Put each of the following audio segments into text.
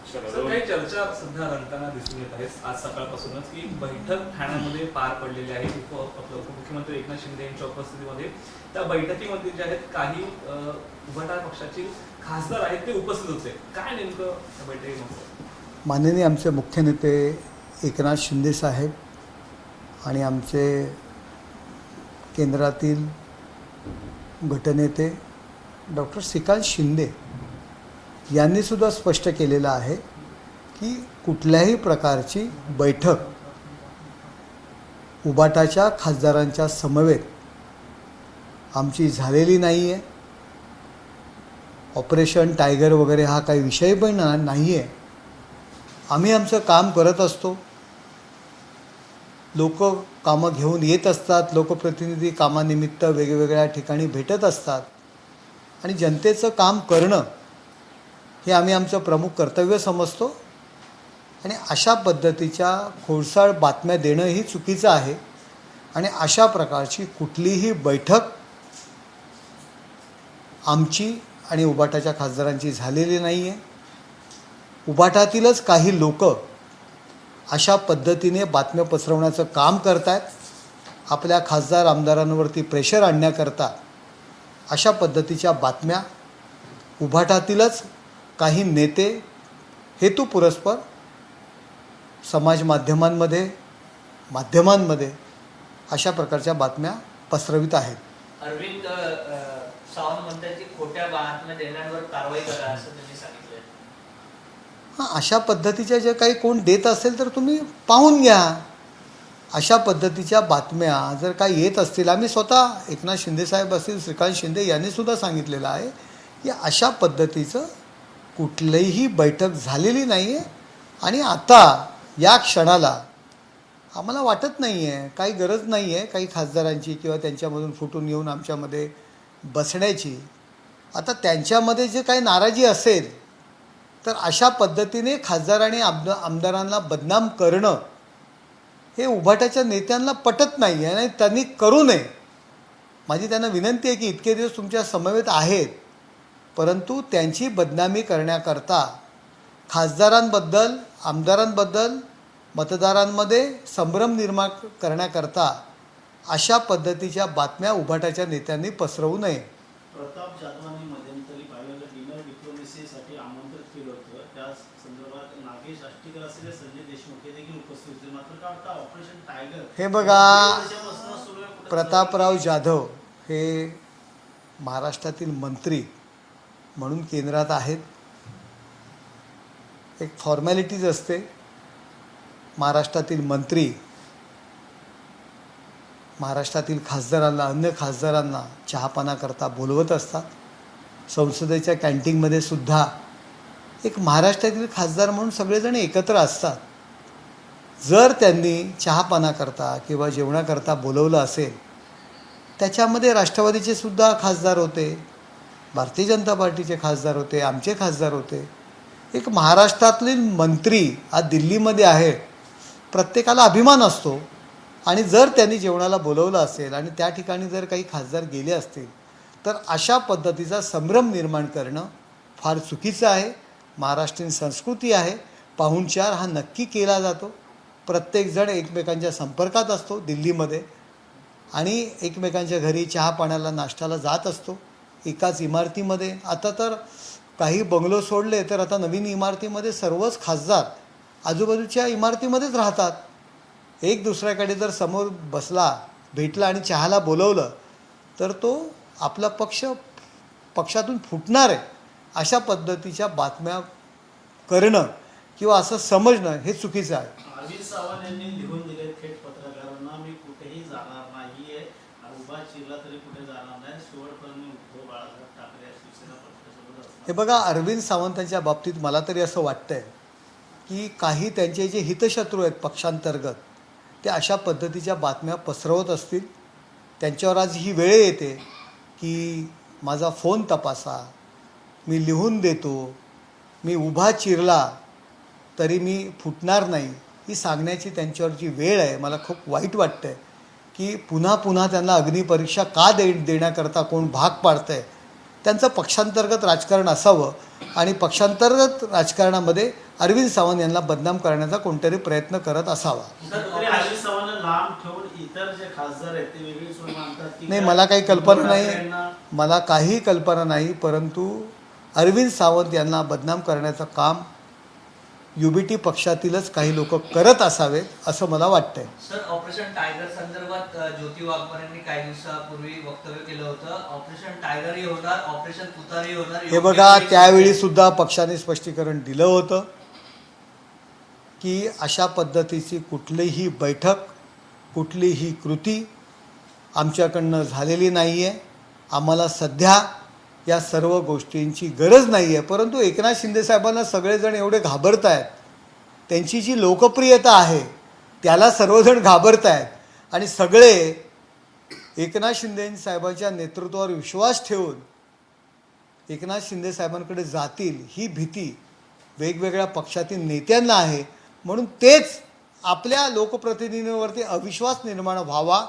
काही चर्चा सध्या रंगताना दिसून येत आहे आज सकाळपासूनच की बैठक ठाण्यामध्ये पार पडलेली आहे आपलं उपमुख्यमंत्री एकनाथ शिंदे यांच्या उपस्थितीमध्ये त्या बैठकीमध्ये जे आहेत काही उभाटा पक्षाचे खासदार आहेत ते उपस्थित होते काय नेमकं त्या बैठकीमध्ये माननीय आमचे मुख्य नेते एकनाथ शिंदे साहेब आणि आमचे केंद्रातील गटनेते डॉक्टर श्रीकांत शिंदे यांनी सुद्धा स्पष्ट केलेलं आहे की कुठल्याही प्रकारची बैठक उबाटाच्या खासदारांच्या समवेत आमची झालेली नाही आहे. ऑपरेशन टायगर वगैरे हा काही विषय पण नाही आहे. आम्ही आमचं काम करत असतो. लोक कामं घेऊन येत असतात. लोकप्रतिनिधी कामानिमित्त वेगवेगळ्या ठिकाणी भेटत असतात आणि जनतेचं काम करणं हे आम्ही आमचं प्रमुख कर्तव्य समजतो आणि अशा पद्धतीच्या खोडसाळ बातम्या देणं ही चुकीचं आहे आणि अशा प्रकारची कुठलीही बैठक आमची आणि उबाटाच्या खासदारांची झालेली नाही आहे. उबाटातीलच काही लोक अशा पद्धतीने बातम्या पसरवण्याचं काम करत आहेत. आपल्या खासदार आमदारांवरती प्रेशर आणण्याकरता अशा पद्धतीच्या बातम्या उबाटातीलच काही नेते हेतुपुरस्पर समाज माध्यमांमध्ये अशा प्रकारच्या बातम्या पसरवित आहेत. अरविंद सावंत म्हणतात की खोट्या बातम्या देणाऱ्यांवर कारवाई करा असं त्यांनी सांगितलं. हां, अशा पद्धतीच्या जे काही कोण देत असेल तर तुम्ही पाहून घ्या. अशा पद्धतीच्या बातम्या जर काही येत असतील, आम्ही स्वतः एकनाथ शिंदेसाहेब असतील, श्रीकांत शिंदे यांनीसुद्धा सांगितलेलं आहे की अशा पद्धतीचं कुठलीही बैठक झालेली नाही आहे आणि आता या क्षणाला आम्हाला वाटत नाही आहे, काही गरज नाही आहे काही खासदारांची किंवा त्यांच्यामधून फुटून येऊन आमच्यामध्ये बसण्याची. आता त्यांच्यामध्ये जे काही नाराजी असेल तर अशा पद्धतीने खासदार आणि आमदारांना बदनाम करणं हे उभाटाच्या नेत्यांना पटत नाही आहे आणि त्यांनी करू नये. माझी त्यांना विनंती आहे की इतके दिवस तुमच्या समवेत आहेत, परंतु त्यांची बदनामी करण्याकरता खासदारांबद्दल आमदारांबद्दल मतदारांमध्ये संभ्रम निर्माण करण्याकरता अशा पद्धतीच्या बातम्या उभाटाच्या नेत्यांनी पसरवू नये. प्रताप जाधवांनी मध्यंतरी पाहिलेलं डिनर डिप्लोमसीसाठी आमंत्रित केलं होतं. त्या संदर्भात नागेश आष्टीकर असलेले संजय देशमुख हे देखील उपस्थित होते. मात्र काय वाटतं ऑपरेशन टायगर हे बघा, प्रतापराव जाधव हे महाराष्ट्रातील मंत्री म्हणून केंद्रात आहेत. एक फॉर्मॅलिटीज असते. महाराष्ट्रातील मंत्री महाराष्ट्रातील खासदारांना अन्य खासदारांना चहापाना करता बोलवत असतात. संसदेच्या कॅन्टीनमध्ये सुद्धा एक महाराष्ट्रातील खासदार म्हणून सगळेजण एकत्र असतात. जर त्यांनी चहापाना करता किंवा जेवणाकरता बोलवलं असेल, त्याच्यामध्ये राष्ट्रवादीचे सुद्धा खासदार होते, भारतीय जनता पार्टीचे खासदार होते, आमचे खासदार होते. एक महाराष्ट्रातील मंत्री आज दिल्लीमध्ये आहे, प्रत्येकाला अभिमान असतो आणि जर त्यांनी जेवणाला बोलवलं असेल आणि त्या ठिकाणी जर काही खासदार गेले असतील तर अशा पद्धतीचा संभ्रम निर्माण करणं फार चुकीचं आहे. महाराष्ट्रीयन संस्कृती आहे. पाहुणचार हा नक्की केला जातो. प्रत्येकजण एकमेकांच्या संपर्कात असतो दिल्लीमध्ये आणि एकमेकांच्या घरी चहा पाण्याला नाश्त्याला जात असतो एकाच इमारतीमध्ये. आता तर काही बंगलो सोडले तर आता नवीन इमारतीमध्ये सर्वच खासदार आजूबाजूच्या इमारतीमध्येच राहतात. एक दुसऱ्याकडे जर समोर बसला, भेटला आणि चहाला बोलवलं तर तो आपला पक्षातून फुटणार आहे अशा पद्धतीच्या बातम्या करणं किंवा असं समजणं हे चुकीचं आहे. अरविंद सावंत यांनी लिहून दिले थेट पत्रकारांना, मी कुठेही जाणार नाहीये, उभा चिरला तरी कुठे जाणार नाही, शेवटपर्यंत उद्धव बाळासाहेब ठाकरे शिवसेना पक्षासोबत असणार. हे बघा, अरविंद सावंतांच्या बाबतीत मला तरी असं वाटतंय की काही त्यांचे जे हितशत्रू आहेत पक्षांतर्गत ते अशा पद्धतीच्या बातम्या पसरवत असतील. त्यांच्यावर आज ही वेळ येते की माझा फोन तपासा, मी लिहून देतो, मी उभा चिरला तरी मी फुटणार नाही, ही सांगण्याची त्यांच्यावरची वेळ आहे. मला खूप वाईट वाटतं आहे की पुन्हा पुन्हा त्यांना अग्निपरीक्षा का देण्याकरता कोण भाग पाडतं आहे. त्यांचं पक्षांतर्गत राजकारण असावं आणि पक्षांतर्गत राजकारणामध्ये अरविंद सावंत यांना बदनाम करण्याचा कोणतरी प्रयत्न करत असावा. कुठेतरी अरविंद सावंतला लांब ठेवून इतर जे खासदार आहेत ते वेगळी सोय मानतात की नाही, काय मला काही कल्पना उद्धव नाही, ठाकरेंना मला काही कल्पना नाही, परंतु अरविंद सावंत यांना बदनाम करण्याचं काम UBT पक्षातीलच काही लोक करत असावेत असं मला वाटतंय. सर, ऑपरेशन टायगर संदर्भात ज्योती वाघमारेंनी काही दिवसापूर्वी वक्तव्य केलं होतं. ऑपरेशन टायगरही होणार, ऑपरेशन तुतारी होणार. हे बघा, त्यावेळी सुद्धा पक्षाने स्पष्टीकरण दिलं होतं की अशा पद्धतीची कुठलीही बैठक, कुठलीही कृती आमच्याकडनं झालेली नाही आहे. आम्हाला सध्या या सर्व गोष्टींची गरज नाही आहे. परंतु एकनाथ शिंदेसाहेबांना सगळेजण एवढे घाबरत आहेत, त्यांची जी लोकप्रियता आहे त्याला सर्वजण घाबरत आहेत आणि सगळे एकनाथ शिंदेसाहेबांच्या नेतृत्वावर विश्वास ठेवून एकनाथ शिंदेसाहेबांकडे जातील ही भीती वेगवेगळ्या पक्षातील नेत्यांना आहे. म्हणून तेच आपल्या लोकप्रतिनिधींवरती अविश्वास निर्माण व्हावा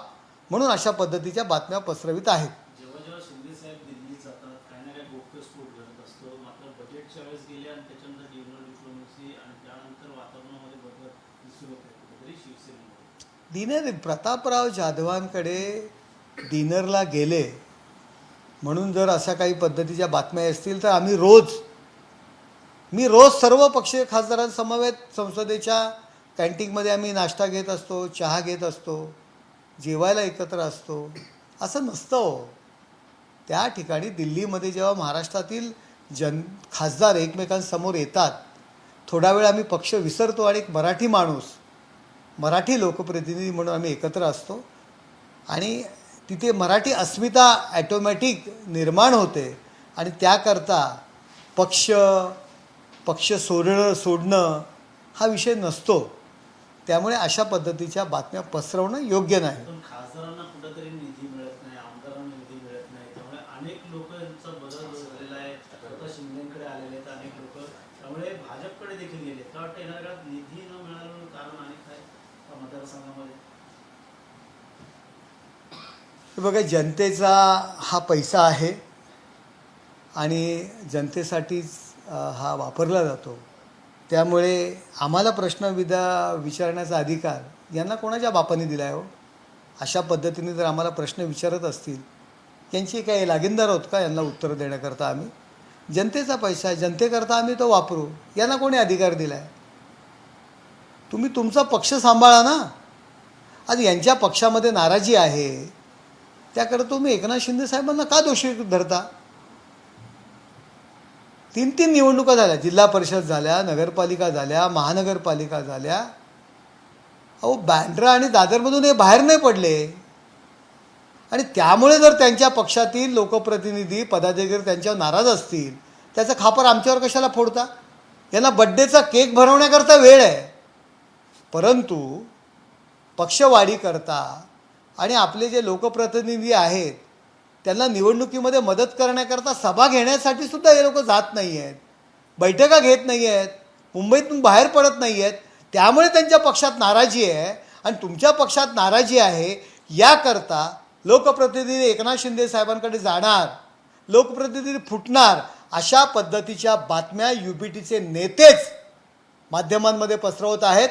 म्हणून अशा पद्धतीच्या बातम्या पसरवित आहेत. जेव्हा जेव्हा शिंदे साहेब दिल्लीत जातात काही ना काही गोप्यस्फोट घडत असतो. मात्र बजेटच्या वेळेस गेले आणि त्याच्यानंतर डिनर डिप्लोमसी आणि त्यानंतर वातावरणामध्ये बदल दिसून होते कुठेतरी शिवसेनेमध्ये. प्रतापराव जाधवांकडे डिनरला गेले म्हणून जर अशा काही पद्धतीच्या बातम्या असतील तर मी रोज सर्व पक्षीय खासदारांसमवेत संसदेच्या कॅन्टीनमध्ये आम्ही नाश्ता घेत असतो, चहा घेत असतो, जेवायला एकत्र असतो. असं नसतं हो. त्या ठिकाणी दिल्लीमध्ये जेव्हा महाराष्ट्रातील खासदार एकमेकांसमोर येतात, थोडा वेळ आम्ही पक्ष विसरतो आणि एक मराठी माणूस, मराठी लोकप्रतिनिधी म्हणून आम्ही एकत्र असतो आणि तिथे मराठी अस्मिता ॲटोमॅटिक निर्माण होते आणि त्याकरता पक्ष सोडणं हा विषय नसतो. त्यामुळे अशा पद्धतीच्या बातम्या पसरवणं योग्य नाही. पण खासदारांना कुठेतरी निधी मिळत नाही, आमदारांना निधी मिळत नाही, त्यामुळे अनेक लोकांचा बदल झालेला आहे. स्वतः शिंदेकडे आलेले आहेत अनेक लोक, त्यामुळे भाजपकडे देखील गेले. का वाटतं येणाऱ्या काळात निधी न मिळालं कारण आणि काय मतदारसंघामध्ये? बघा, जनतेचा हा पैसा आहे आणि जनतेसाठीच हा वापरला जातो. त्यामुळे आम्हाला प्रश्न विचारण्याचा अधिकार यांना कोणाच्या बापाने दिला आहे हो? अशा पद्धतीने जर आम्हाला प्रश्न विचारत असतील, यांची काही लागीनदार आहोत का यांना उत्तर देण्याकरता? आम्ही जनतेचा पैसा आहे, जनतेकरता आम्ही तो वापरू. यांना कोणी अधिकार दिला आहे? तुम्ही तुमचा पक्ष सांभाळा ना. आज यांच्या पक्षामध्ये नाराजी आहे, त्याकरता तुम्ही एकनाथ शिंदे साहेबांना का दोषी धरता? 3 निवडणुका झाल्या, जिल्हा परिषद झाल्या, नगरपालिका झाल्या, महानगरपालिका झाल्या. अहो, बँड्रा आणि दादरमधून हे बाहेर नाही पडले आणि त्यामुळे जर त्यांच्या पक्षातील लोकप्रतिनिधी पदाधिकारी त्यांच्यावर नाराज असतील, त्याचा खापर आमच्यावर कशाला फोडता? यांना बड्डेचा केक भरवण्याकरता वेळ आहे, परंतु पक्षवाढीकरता आणि आपले जे लोकप्रतिनिधी आहेत त्यांना निवडणुकीमध्ये मदत करण्याकरता सभा घेण्यासाठी सुद्धा हे लोक जात नाही आहेत, बैठका घेत नाही आहेत, मुंबईतून बाहेर पडत नाही आहेत. त्यामुळे त्यांच्या पक्षात नाराजी आहे आणि तुमच्या पक्षात नाराजी आहे. याकरता लोकप्रतिनिधी एकनाथ शिंदे साहेबांकडे जाणार, लोकप्रतिनिधी फुटणार, अशा पद्धतीच्या बातम्या UBTचे नेतेच माध्यमांमध्ये पसरवत आहेत.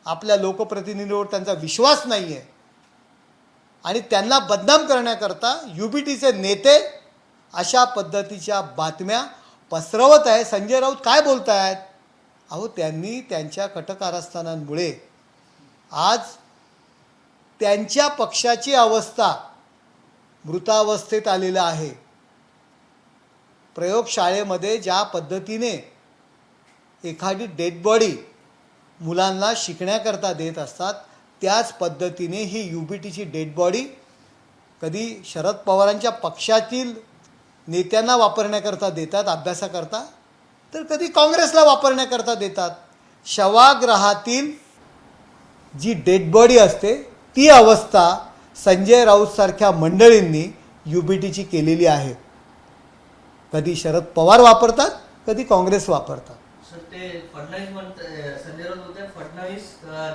आपल्या लोकप्रतिनिधीवर त्यांचा विश्वास नाही आहे आणि त्यांना बदनाम करण्याकरता UBTचे नेते अशा पद्धतीच्या बातम्या पसरवत आहे. संजय राऊत काय बोलत आहेत? अहो, त्यांनी त्यांच्या कटकारस्थानांमुळे आज त्यांच्या पक्षाची अवस्था मृतावस्थेत आलेला आहे. प्रयोगशाळेमध्ये ज्या पद्धतीने एखादी डेड बॉडी मुलांना शिकण्याकरता देत असतात, त्याच पद्धतीने ही UBTची डेड बॉडी कधी शरद पवारांच्या पक्षातील नेत्यांना वापरण्याकरता देतात अभ्यासाकरता, तर कधी काँग्रेसला वापरण्याकरता देतात. शवाग्रहातील जी डेड बॉडी असते ती अवस्था संजय राऊतसारख्या मंडळींनी UBTची केलेली आहे. कधी शरद पवार वापरतात, कधी काँग्रेस वापरतात. सर, ते फडणवीस संजय राऊत होते, फडणवीस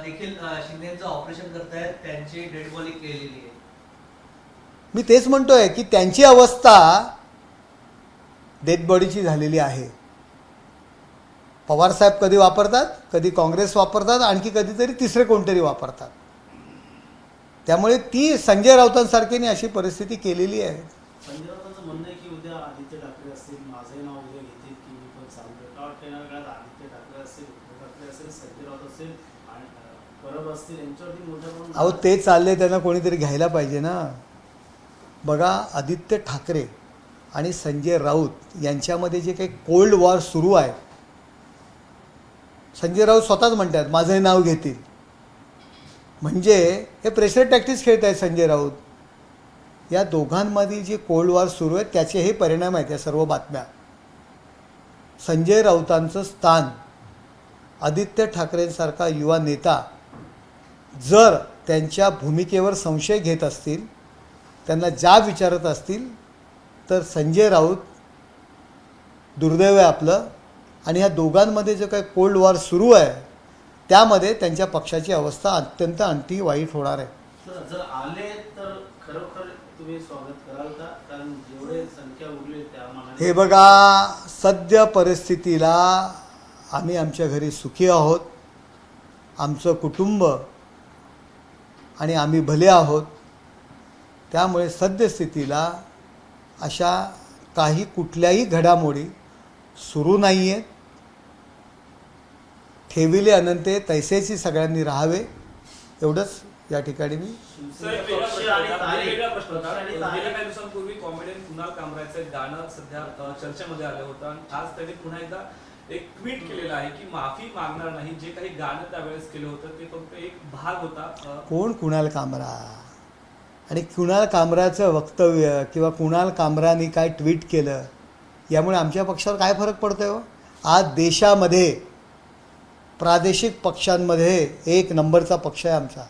देखील शिंदेचं ऑपरेशन करतायत, त्यांची डेड बॉडी केलेली आहे. मी तेच म्हणतोय की त्यांची अवस्था डेड बॉडीची झालेली आहे. पवारसाहेब कधी वापरतात, कधी काँग्रेस वापरतात, आणखी कधीतरी तिसरे कोणतरी वापरतात. त्यामुळे ती संजय राऊतांसारख्याने अशी परिस्थिती केलेली आहे. संजय राऊतांचं म्हणणं आहे की उद्या आदित्य ठाकरे असतील, माझंही नाव उद्या घेतील की मी पण सांगतो. का वाटतं येणार काळात आदित्य ठाकरे असतील, उद्धव ठाकरे असेल, संजय राऊत असेल आणि परब असतील, यांच्यावरती मोठ्या प्रमाणात अहो ते चालले, त्यांना कोणीतरी घ्यायला पाहिजे ना. बघा, आदित्य ठाकरे आणि संजय राऊत यांच्यामध्ये जे काही कोल्ड वॉर सुरू आहे, संजय राऊत स्वतःच म्हणतात माझंही नाव घेतील. म्हणजे हे प्रेशर टॅक्टिक्स खेळत आहेत संजय राऊत. या दोघांमध्ये जे कोल्ड वॉर सुरू आहे त्याचे हे परिणाम आहेत या सर्व बातम्या. संजय राऊतांचं स्थान आदित्य ठाकरेंसारखा युवा नेता जर त्यांच्या भूमिकेवर संशय घेत असतील, त्यांना जाब विचारत असतील, तर संजय राऊत दुर्दैव आहे आपलं. आणि ह्या दोघांमध्ये जो काही कोल्ड वॉर सुरू आहे त्यामध्ये त्यांच्या पक्षाची अवस्था अत्यंत आणखी वाईट होणार आहे. तर जर आले तर खरोखर तुम्ही स्वागत कराल का? कारण जेवढे संख्या उरली त्या मानाने. हे बघा, सद्य परिस्थितीला आम्ही आमच्या घरी सुखी आहोत, आमचं कुटुंब आणि आम्ही भले आहोत. त्यामुळे सद्यस्थितीला अशा काही कुठल्याही घडामोडी सुरू नाही आहेत. ठेविले अनंते तैसेची सगळ्यांनी राहावे, एवढंच या ठिकाणी मी. सर, एक वेगळा प्रश्न होता. गेल्या काही दिवसांपूर्वी कॉमेडियन कुणाल कामराचं एक गाणं सध्या चर्चेमध्ये आलं होतं आणि आज त्यांनी पुन्हा एकदा एक ट्विट केलेलं आहे की माफी मागणार नाही. जे काही गाणं त्यावेळेस केलं होतं ते फक्त एक भाग होता. कोण कुणाल कामरा आणि कुणाल कामराचं वक्तव्य किंवा कुणाल कामराने काय ट्विट केलं यामुळे आमच्या पक्षावर काय फरक पडतोय हो? आज देशामध्ये प्रादेशिक पक्षांमध्ये एक नंबरचा पक्ष आहे आमचा.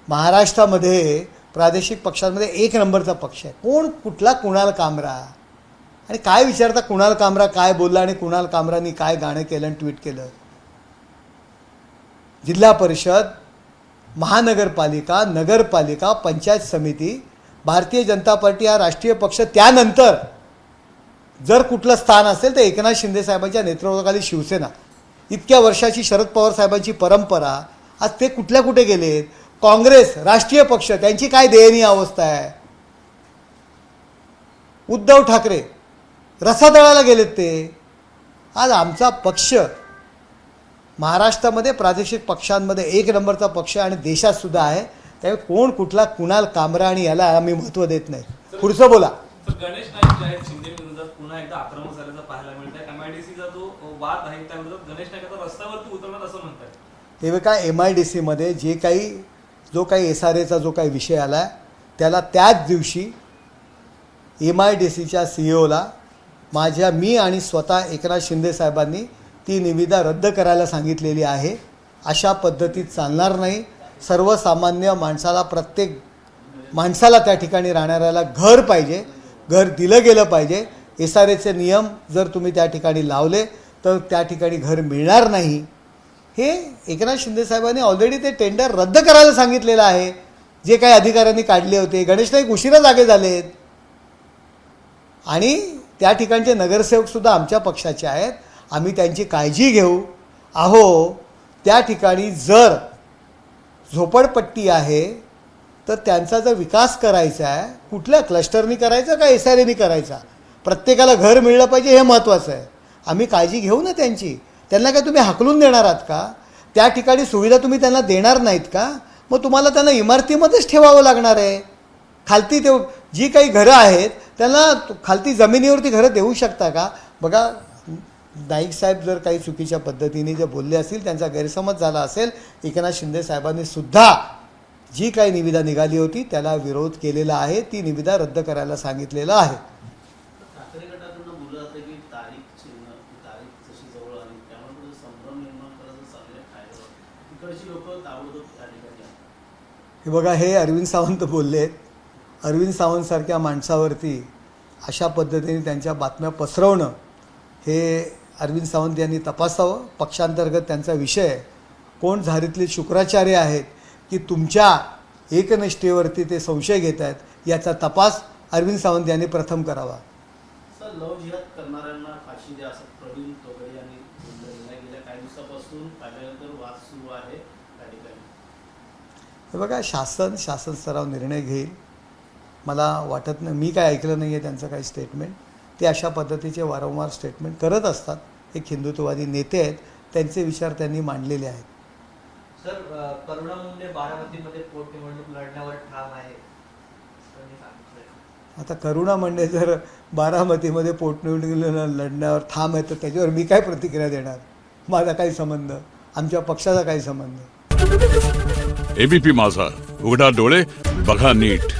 महाराष्ट्रामध्ये प्रादेशिक पक्षांमध्ये एक नंबरचा पक्ष आहे. कोण कुठला कुणाल कामरा आणि काय विचारता कुणाल कामरा काय बोलला आणि कुणाल कामरानी काय गाणं केलं आणि ट्विट केलं. जिल्हा परिषद, महानगरपालिका, नगरपालिका, पंचायत समिती, भारतीय जनता पार्टी हा राष्ट्रीय पक्ष, त्यानंतर जर कुठलं स्थान असेल तर एकनाथ शिंदे साहेबांच्या नेतृत्वाखाली शिवसेना. इतक्या वर्षाची शरद पवार साहेबांची परंपरा आज ते कुठल्या कुठे गेलेत. काँग्रेस राष्ट्रीय पक्ष, त्यांची काय दयनीय अवस्था आहे. उद्धव ठाकरे रसातळाला गेलेत ते. आज आमचा पक्ष महाराष्ट्रामध्ये प्रादेशिक पक्षांमध्ये एक नंबरचा पक्ष आणि देशात सुद्धा आहे. त्यामुळे कोण कुठला कुणाल कामरा आणि याला आम्ही महत्त्व देत नाही. पुढचं बोला. गणेश नाईक जे आहेत शिंदे विरोधात पुन्हा एकदा आक्रमक झाल्याचं पाहायला मिळत आहे. MIDCचा जो वाद आहे त्याविरोधात गणेश नाईक आता रस्त्यावरती उतरणार असं म्हणतात. हे बघा, MIDCमध्ये जो काही SRAचा जो काही विषय आला आहे त्याला त्याच दिवशी MIDCच्या CEOला मी आणि स्वतः एकनाथ शिंदे साहेबांनी ती निविदा रद्द करायला सांगितलेली आहे. अशा पद्धतीत चालणार नाही. सर्वसामान्य माणसाला, प्रत्येक माणसाला त्या ठिकाणी राहणाऱ्याला घर पाहिजे, घर दिलं गेलं पाहिजे. SRAचे नियम जर तुम्ही त्या ठिकाणी लावले तर त्या ठिकाणी घर मिळणार नाही. हे एकनाथ शिंदे साहेबांनी ऑलरेडी ते टेंडर रद्द करायला सांगितलेलं आहे, जे काही अधिकाऱ्यांनी काढले होते. गणेश नाईक उशिरा जागे झालेत आणि त्या ठिकाणचे नगरसेवकसुद्धा आमच्या पक्षाचे आहेत. आम्ही त्यांची काळजी घेऊ. त्या ठिकाणी जर झोपडपट्टी आहे तर त्यांचा जर विकास करायचा आहे, कुठल्या क्लस्टरनी करायचा का SRAनी करायचा, प्रत्येकाला घर मिळलं पाहिजे हे महत्त्वाचं आहे. आम्ही काळजी घेऊ ना त्यांची. त्यांना काय तुम्ही हाकलून देणार आहात का? त्या ठिकाणी सुविधा तुम्ही त्यांना देणार नाहीत का? मग तुम्हाला त्यांना इमारतीमध्येच ठेवावं लागणार आहे. खालती जी काही घरं आहेत त्यांना खालती जमिनीवरती घरं देऊ शकता का? बघा, नाईक साहेब जर काही चुकीच्या पद्धतीने जे बोलले असतील, त्यांचा गैरसमज झाला असेल, एकनाथ शिंदे साहेबांनी सुद्धा जी काही निविदा निघाली होती त्याला विरोध केलेला आहे. ती निविदा रद्द करायला सांगितलेलं आहे. ठाकरे गटाकडून बोललं जातं की तारीख जशी जवळ आली त्यामुळे संभ्रम निर्माण करायचं चाललंय ठाण्यावर. तिकडची लोक ताबडतोब त्या ठिकाणी आहेत. हे बघा, हे अरविंद सावंत बोललेत. अरविंद सावंतसारख्या माणसावरती अशा पद्धतीने त्यांच्या बातम्या पसरवणं हे अरविंद सावंत यांनी तपासावं. पक्षांतर्गत त्यांचा विषय आहे. कोण झारीतले शुक्राचार्य आहेत की तुमच्या एकनिष्ठेवरती ते संशय घेत आहेत, याचा तपास अरविंद सावंत यांनी प्रथम करावा. सर, लव जिहाद करणाऱ्यांना फाशी द्या असं प्रवीण तोगडे यांनी निर्णय बसून पाहिल्यानंतर वाद सुरू आहे त्या ठिकाणी. हे बघा, शासन स्तरावर निर्णय घेईल. मला वाटत नाही, मी काय ऐकलं नाही आहे त्यांचं काही स्टेटमेंट. ते अशा पद्धतीचे वारंवार स्टेटमेंट करत असतात. एक हिंदुत्ववादी नेते आहेत, त्यांचे विचार त्यांनी मांडलेले आहेत. सर, करुणा मुंडे बारामतीमध्ये पोटनिवडणूक लढण्यावर ठाम आहे त्यांनी सांगितलंय. आता करुणा मुंडे जर बारामतीमध्ये पोटनिवडणुकीला लढण्यावर ठाम आहे तर त्याच्यावर मी काय प्रतिक्रिया देणार? माझा काही संबंध, आमच्या पक्षाचा काही संबंध. एबीपी माझा, उघडा डोळे बघा नीट.